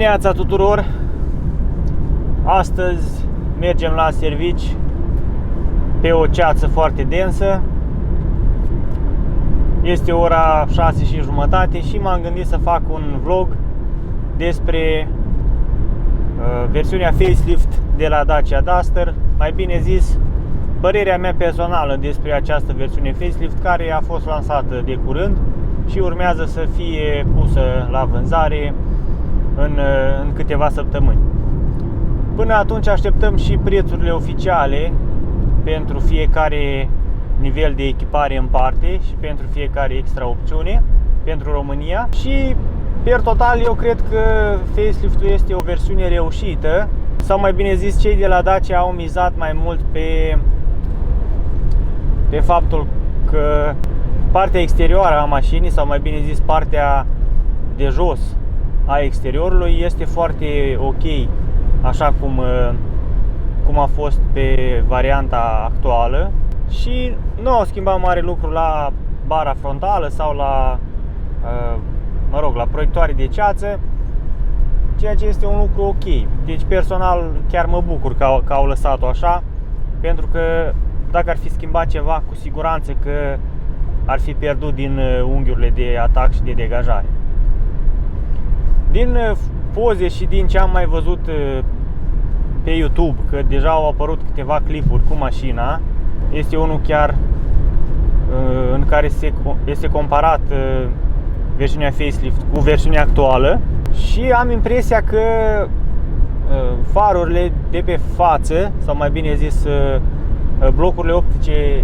dimineața tuturor! Astăzi mergem la servici pe o ceață foarte densă. Este ora 6:30 și m-am gândit să fac un vlog despre versiunea facelift de la Dacia Duster. Mai bine zis, părerea mea personală despre această versiune facelift, care a fost lansată de curând și urmează să fie pusă la vânzare în câteva săptămâni. Până atunci așteptăm și prețurile oficiale pentru fiecare nivel de echipare în parte și pentru fiecare extra opțiune pentru România. Și per total eu cred că faceliftul este o versiune reușită, sau mai bine zis, cei de la Dacia au mizat mai mult pe faptul că partea exterioară a mașinii, sau mai bine zis partea de jos a exteriorului, este foarte ok, așa cum a fost pe varianta actuală. Și nu au schimbat mare lucru la bara frontală sau la la proiectoare de ceață, ceea ce este un lucru ok. Deci personal chiar mă bucur că au lăsat-o așa, pentru că dacă ar fi schimbat ceva, cu siguranță că ar fi pierdut din unghiurile de atac și de degajare. Din poze și din ce am mai văzut pe YouTube, că deja au apărut câteva clipuri cu mașina, este unul chiar în care este comparat versiunea facelift cu versiunea actuală și am impresia că farurile de pe față, sau mai bine zis blocurile optice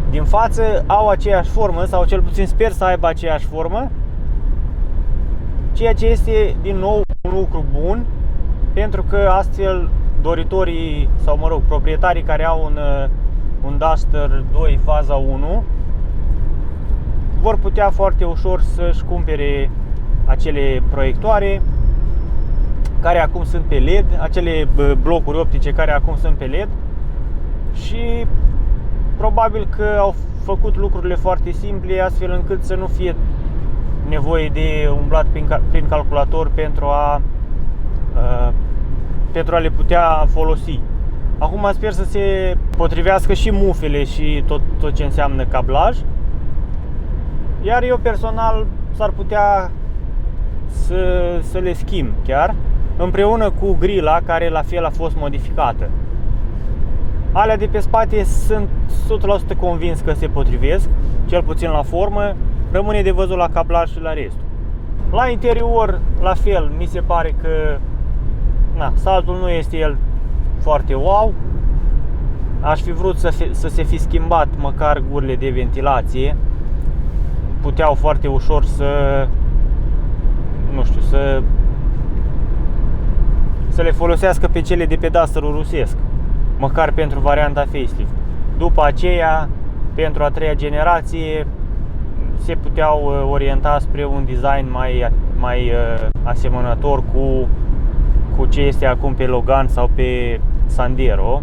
din față, au aceeași formă, sau cel puțin sper să aibă aceeași formă, ceea ce este din nou un lucru bun, pentru că astfel doritorii, sau proprietarii care au un Duster 2 faza 1 vor putea foarte ușor să-și cumpere acele proiectoare care acum sunt pe LED, acele blocuri optice care acum sunt pe LED, și probabil că au făcut lucrurile foarte simple, astfel încât să nu fie nevoie de umblat prin calculator pentru a le putea folosi. Acum sper să se potrivească și mufele și tot ce înseamnă cablaj. Iar eu personal s-ar putea să le schimb chiar, împreună cu grila, care la fel a fost modificată. Alea de pe spate sunt 100% convins că se potrivesc, cel puțin la formă. Rămâne de văzut la cablaj și la restul. La interior, la fel, mi se pare că saltul nu este el foarte wow. Aș fi vrut să se fi schimbat măcar gurile de ventilație. Puteau foarte ușor să le folosească pe cele de pe Duster-ul rusesc, măcar pentru varianta facelift. După aceea, pentru a treia generație, se puteau orienta spre un design mai asemănător cu ce este acum pe Logan sau pe Sandero.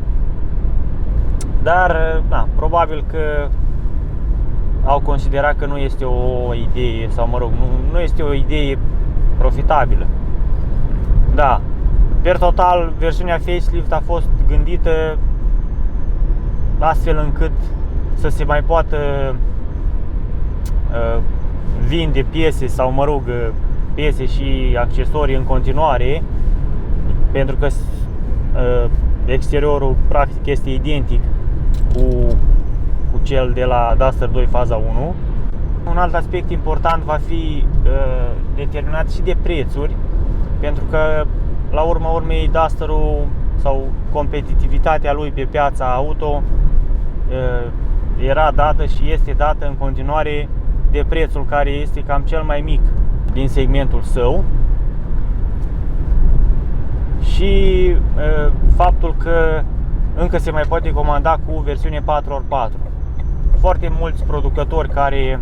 Dar probabil că au considerat că nu este o idee, sau nu este o idee profitabilă. Da, per total, versiunea facelift a fost gândită astfel încât să se mai poată vinde piese sau piese și accesorii în continuare, pentru că exteriorul practic este identic cu cel de la Duster 2 faza 1. Un alt aspect important va fi determinat și de prețuri, pentru că la urma urmei Duster-ul sau competitivitatea lui pe piața auto era dată și este dată în continuare de prețul care este cam cel mai mic din segmentul său, și faptul că încă se mai poate comanda cu versiune 4x4. Foarte mulți producători care,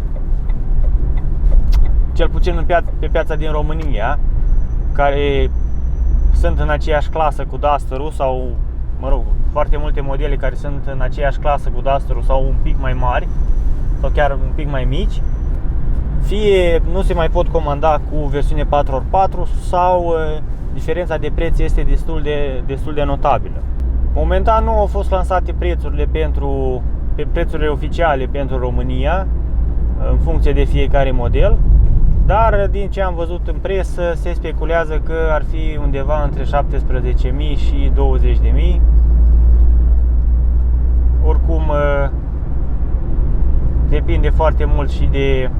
cel puțin pe piața din România, care sunt în aceeași clasă cu Duster-ul, sau foarte multe modele care sunt în aceeași clasă cu Duster-ul sau un pic mai mari sau chiar un pic mai mici, fie nu se mai pot comanda cu versiune 4x4 sau diferența de preț este destul de notabilă. Momentan nu au fost lansate prețurile oficiale pentru România, în funcție de fiecare model, dar din ce am văzut în presă se speculează că ar fi undeva între 17.000 și 20.000. Oricum depinde foarte mult și de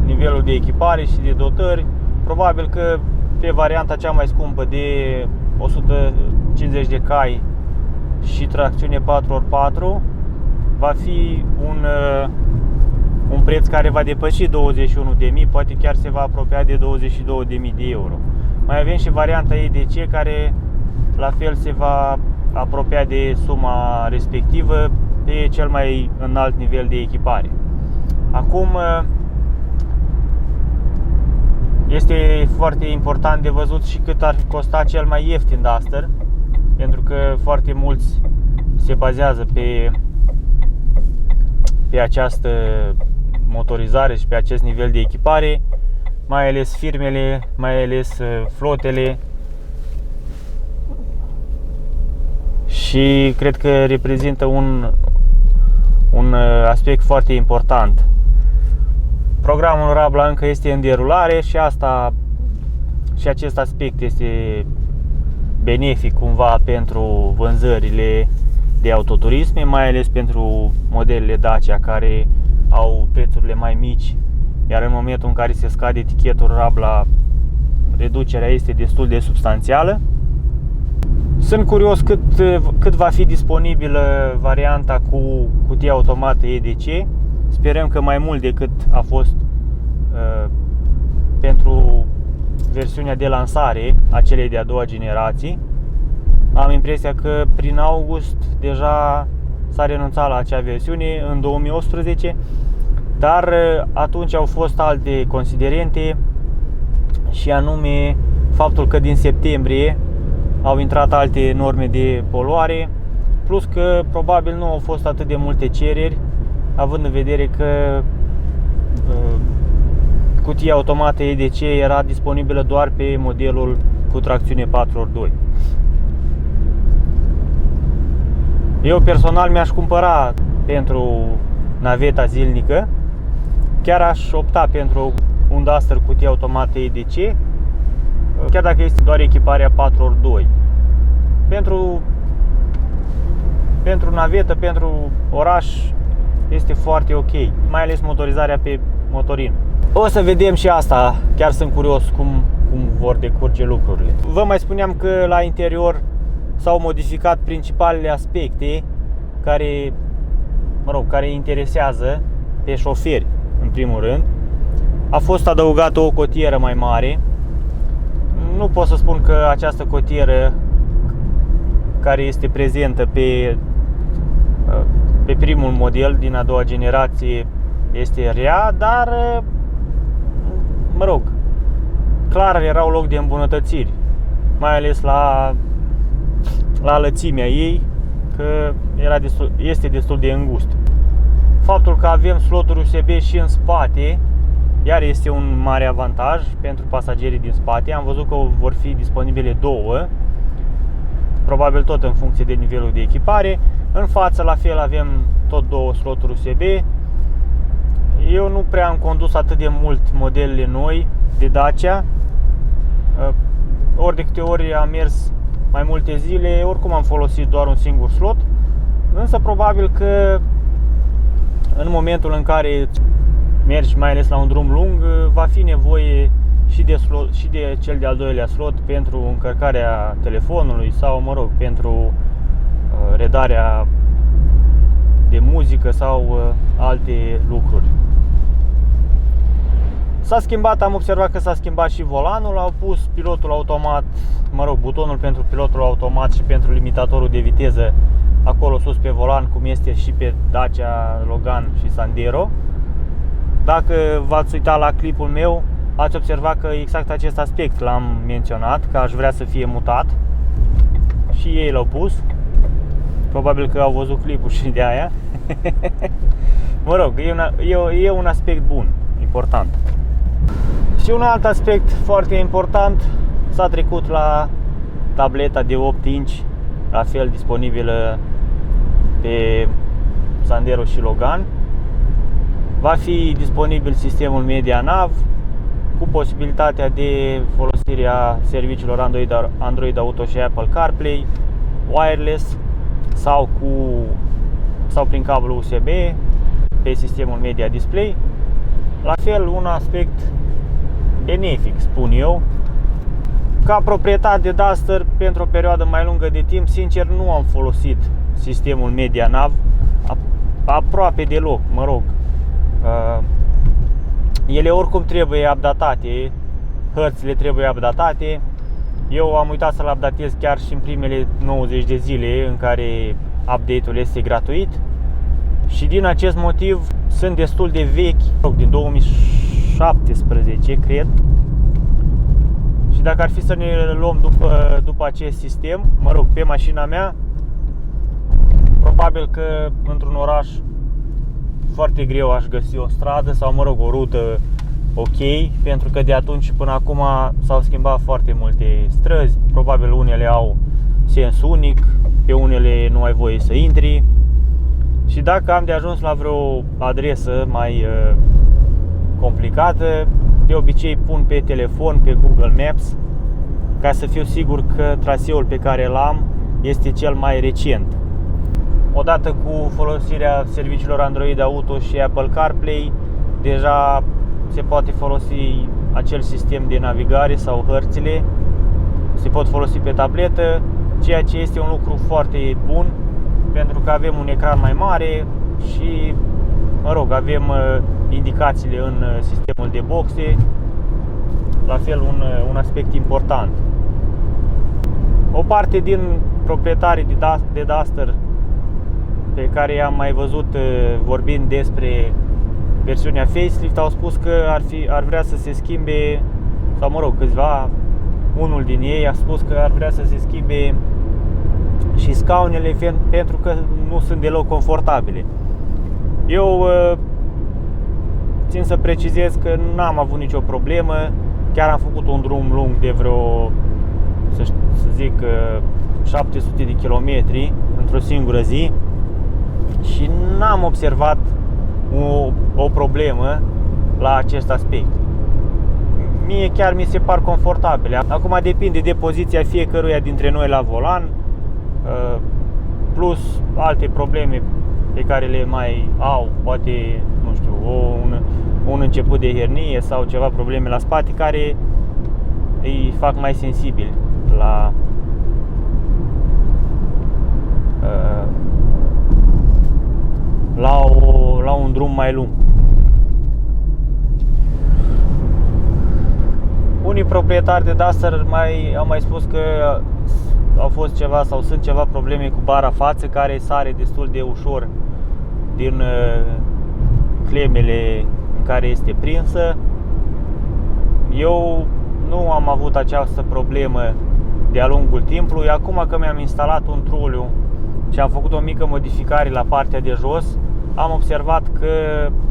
nivelul de echipare și de dotări. Probabil că pe varianta cea mai scumpă de 150 de cai și tracțiune 4x4 va fi un preț care va depăși 21.000, poate chiar se va apropia de 22.000 de euro. Mai avem și varianta EDC care la fel se va apropia de suma respectivă pe cel mai înalt nivel de echipare. Acum este foarte important de văzut și cât ar costa cel mai ieftin Duster, pentru că foarte mulți se bazează pe această motorizare și pe acest nivel de echipare, mai ales firmele, mai ales flotele, și cred că reprezintă un aspect foarte important. Programul Rabla încă este în derulare și acest aspect este benefic cumva pentru vânzările de autoturisme, mai ales pentru modelele Dacia care au prețurile mai mici, iar în momentul în care se scade etichetul Rabla, reducerea este destul de substanțială. Sunt curios cât va fi disponibilă varianta cu cutie automată EDC. Sperăm că mai mult decât a fost pentru versiunea de lansare a celei de-a doua generații. Am impresia că prin august deja s-a renunțat la acea versiune în 2018, dar atunci au fost alte considerente, și anume faptul că din septembrie au intrat alte norme de poluare, plus că probabil nu au fost atât de multe cereri, având în vedere că cutia automată EDC era disponibilă doar pe modelul cu tracțiune 4x2. Eu personal mi-aș cumpăra pentru naveta zilnică, chiar aș opta pentru un Duster cutie automată EDC, chiar dacă este doar echiparea 4x2. Pentru navetă, pentru oraș este foarte ok, mai ales motorizarea pe motorină. O să vedem și asta, chiar sunt curios cum vor decurge lucrurile. Vă mai spuneam că la interior s-au modificat principalele aspecte care interesează pe șoferi, în primul rând. A fost adăugată o cotieră mai mare. Nu pot să spun că această cotieră care este prezentă pe primul model din a doua generație este rea, dar clar erau loc de îmbunătățiri, mai ales la lățimea ei, că este destul de îngustă. Faptul că avem sloturi USB și în spate iar este un mare avantaj pentru pasagerii din spate. Am văzut că vor fi disponibile două, probabil tot în funcție de nivelul de echipare. În față la fel avem tot două sloturi USB. Eu nu prea am condus atât de mult modelele noi de Dacia. Ori de câte ori am mers mai multe zile, oricum am folosit doar un singur slot. Însă probabil că în momentul în care mergi mai ales la un drum lung, va fi nevoie și de cel de-al doilea slot pentru încărcarea telefonului sau, pentru redarea de muzică sau alte lucruri. S-a schimbat, am observat că s-a schimbat și volanul, au pus pilotul automat, butonul pentru pilotul automat și pentru limitatorul de viteză acolo sus pe volan, cum este și pe Dacia Logan și Sandero. Dacă v-ați uitat la clipul meu, ați observat că exact acest aspect l-am menționat, că aș vrea să fie mutat. Și ei l-au pus. Probabil că au văzut clipul și de aia. E un aspect bun, important. Și un alt aspect foarte important, s-a trecut la tableta de 8 inch, la fel disponibilă pe Sandero și Logan. Va fi disponibil sistemul Media Nav cu posibilitatea de folosire a serviciilor Android Auto și Apple CarPlay, wireless sau prin cablu USB pe sistemul Media Display. La fel, un aspect benefic, spun eu. Ca proprietar de Duster, pentru o perioadă mai lungă de timp, sincer, nu am folosit sistemul Media Nav aproape deloc, mă rog. Ele oricum trebuie updatate, hărțile trebuie updatate. Eu am uitat să-l updatez chiar și în primele 90 de zile în care update-ul este gratuit. Și din acest motiv sunt destul de vechi, din 2017, cred. Și dacă ar fi să ne luăm după acest sistem, mă rog, pe mașina mea, probabil că într-un oraș foarte greu aș găsi o stradă sau, mă rog, o rută ok, pentru că de atunci până acum s-au schimbat foarte multe străzi. Probabil unele au sens unic, pe unele nu ai voie să intri. Și dacă am de ajuns la vreo adresă mai complicată, de obicei pun pe telefon, pe Google Maps, ca să fiu sigur că traseul pe care l-am este cel mai recent. Odată cu folosirea serviciilor Android Auto și Apple CarPlay, deja se poate folosi acel sistem de navigare sau hărțile, se pot folosi pe tabletă, ceea ce este un lucru foarte bun, pentru că avem un ecran mai mare și, mă rog, avem indicațiile în sistemul de boxe, la fel un aspect important. O parte din proprietarii de Duster pe care i-am mai văzut vorbind despre versiunea facelift au spus că ar vrea să se schimbe, sau mă rog, unul din ei a spus că ar vrea să se schimbe și scaunele, pentru că nu sunt deloc confortabile. Eu țin să precizez că n-am avut nicio problemă. Chiar am făcut un drum lung de vreo, să zic, 700 de kilometri într-o singură zi și n-am observat o problemă la acest aspect. Mie chiar mi se par confortabile. Acum depinde de poziția fiecăruia dintre noi la volan, plus alte probleme pe care le mai au, poate, nu știu, un început de hernie sau ceva probleme la spate care îi fac mai sensibili la un drum mai lung. Unii proprietari de Duster au mai spus că au fost ceva sau sunt ceva probleme cu bara față, care sare destul de ușor din clemele în care este prinsă. Eu nu am avut această problemă de-a lungul timpului. Acum că mi-am instalat un troliu și am făcut o mică modificare la partea de jos, am observat că,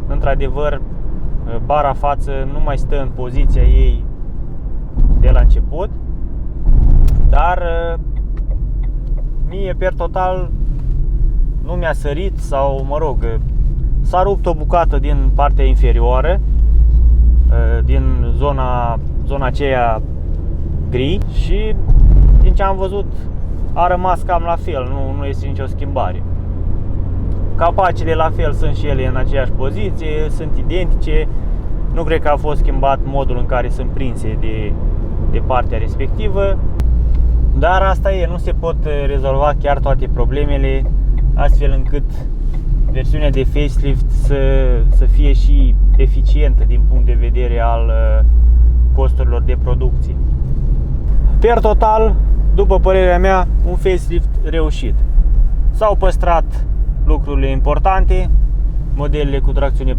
într-adevăr, bara față nu mai stă în poziția ei de la început, dar mie, per total, nu mi-a sărit sau, mă rog, s-a rupt o bucată din partea inferioară, din zona aceea gri, și din ce am văzut a rămas cam la fel, nu este nicio schimbare. Capacele la fel sunt și ele în aceeași poziție, sunt identice. Nu cred că a fost schimbat modul în care sunt prinse de partea respectivă. Dar asta e, nu se pot rezolva chiar toate problemele, astfel încât versiunea de facelift să fie și eficientă din punct de vedere al costurilor de producție. Per total, după părerea mea, un facelift reușit. S-au păstrat lucrurile importante, modelele cu tracțiune 4x4,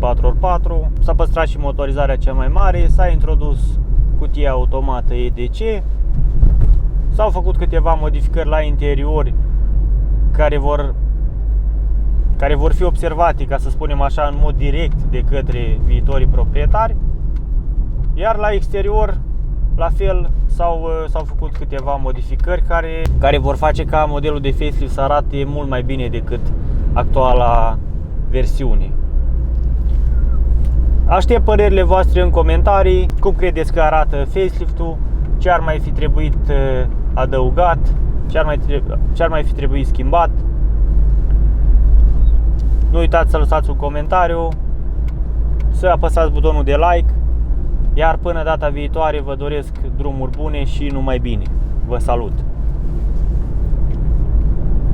s-a păstrat și motorizarea cea mai mare, s-a introdus cutia automată EDC, s-au făcut câteva modificări la interior care vor fi observate, ca să spunem așa, în mod direct de către viitorii proprietari. Iar la exterior, la fel, s-au făcut câteva modificări care vor face ca modelul de facelift să arate mult mai bine decât actuala versiune. Aștept părerile voastre în comentarii. Cum credeți că arată faceliftul? Ce ar mai fi trebuit adăugat? Ce ar mai fi trebuit schimbat? Nu uitați să lăsați un comentariu, să apăsați butonul de like. Iar până data viitoare vă doresc drumuri bune și numai bine. Vă salut!